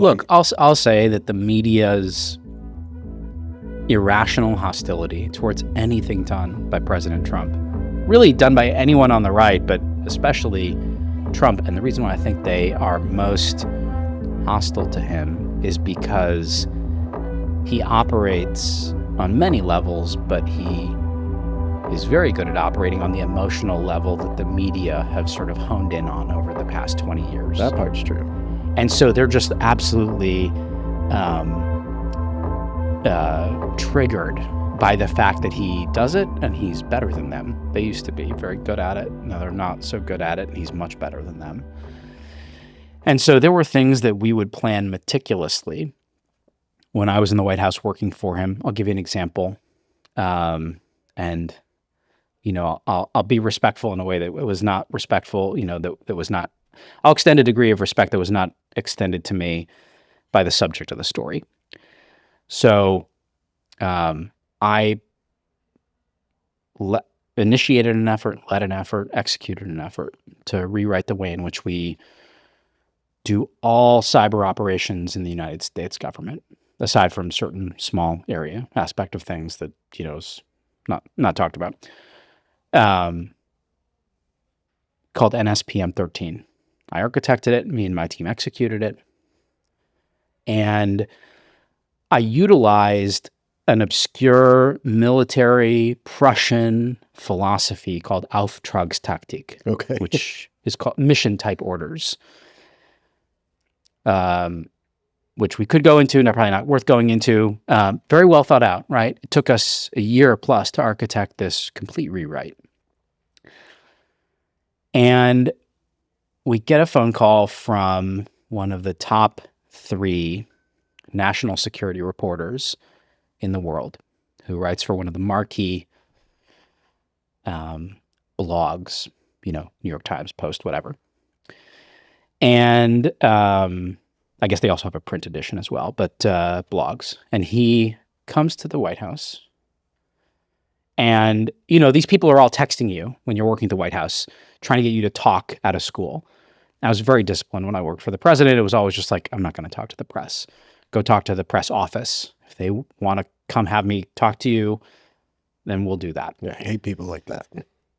Look, I'll say that the media's irrational hostility towards anything done by President Trump, really done by anyone on the right, but especially Trump, and the reason why I think they are most hostile to him is because he operates on many levels, but he is very good at operating on the emotional level that the media have sort of honed in on over the past 20 years. That part's true. And so they're just absolutely triggered by the fact that he does it and he's better than them. They used to be very good at it. Now they're not so good at it, and he's much better than them. And so there were things that we would plan meticulously when I was in the White House working for him. I'll give you an example. And, you know, I'll be respectful in a way that it was not respectful, you know, that was not, I'll extend a degree of respect that was not extended to me by the subject of the story. So I initiated an effort, led an effort, executed an effort to rewrite the way in which we do all cyber operations in the United States government, aside from certain small area aspect of things that, you know, is not talked about, called NSPM 13. I architected it, me and my team executed it, and I utilized an obscure military Prussian philosophy called Auftragstaktik, Okay. which is called mission type orders, which we could go into, and probably not worth going into. Very well thought out, right? It took us a year plus to architect this complete rewrite. And we get a phone call from one of the top 3 national security reporters in the world, who writes for one of the marquee blogs, you know, New York Times, Post, whatever. And I guess they also have a print edition as well, but blogs. And he comes to the White House. And, you know, these people are all texting you when you're working at the White House, trying to get you to talk out of school. I was very disciplined when I worked for the president. It was always just like, I'm not going to talk to the press. Go talk to the press office. If they want to come have me talk to you, then we'll do that. Yeah, I hate people like that.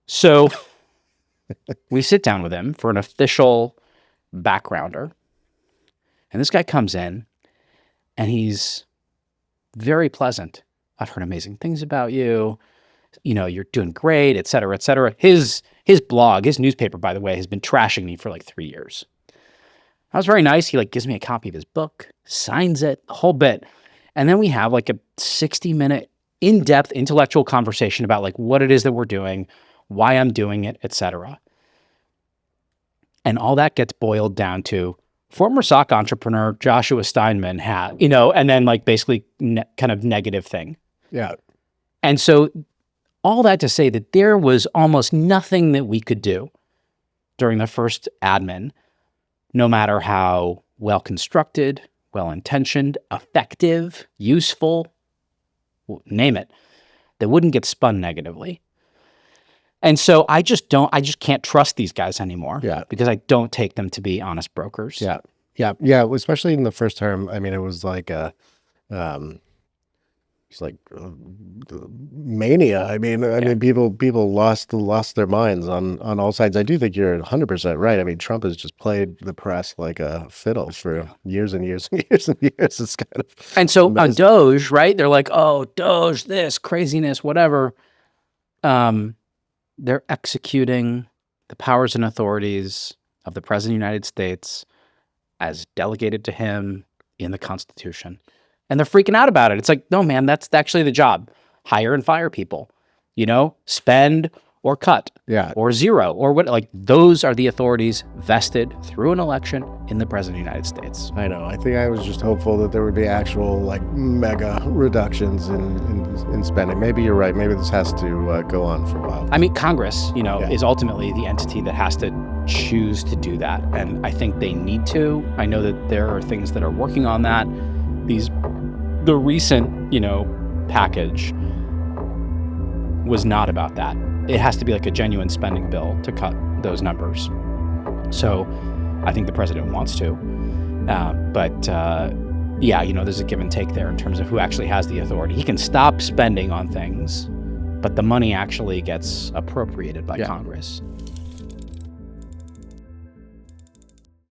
So we sit down with him for an official backgrounder. And this guy comes in, and he's very pleasant. I've heard amazing things about you. You know, you're doing great, et cetera, et cetera. His blog, his newspaper, by the way, has been trashing me for like 3 years. That was very nice. He like gives me a copy of his book, signs it, the whole bit. And then we have like a 60-minute in-depth intellectual conversation about like what it is that we're doing, why I'm doing it, et cetera. And all that gets boiled down to former SOC entrepreneur Joshua Steinman had, you know, and then like basically kind of negative thing. Yeah. And so all that to say that there was almost nothing that we could do during the first admin, no matter how well-constructed, well-intentioned, effective, useful, name it, that wouldn't get spun negatively. And so I just can't trust these guys anymore. Yeah. Because I don't take them to be honest brokers. Yeah. Yeah. Yeah. Especially in the first term. I mean, it was like it's like mania. I mean, people lost their minds on all sides. I do think you're 100% right. I mean, Trump has just played the press like a fiddle for years and years and years and years. It's kind of and so on Doge, right? They're like, oh, Doge, this craziness, whatever. They're executing the powers and authorities of the President of the United States as delegated to him in the Constitution. And they're freaking out about it. It's like, no, man, that's actually the job. Hire and fire people, you know, spend or cut, or zero, or what, like those are the authorities vested through an election in the President of the United States. I know. I think I was just hopeful that there would be actual like mega reductions in spending. Maybe you're right. Maybe this has to go on for a while. I mean, Congress, you know, is ultimately the entity that has to choose to do that. And I think they need to. I know that there are things that are working on that. The recent, you know, package was not about that. It has to be like a genuine spending bill to cut those numbers. So I think the president wants to. Yeah, there's a give and take there in terms of who actually has the authority. He can stop spending on things, but the money actually gets appropriated by Congress.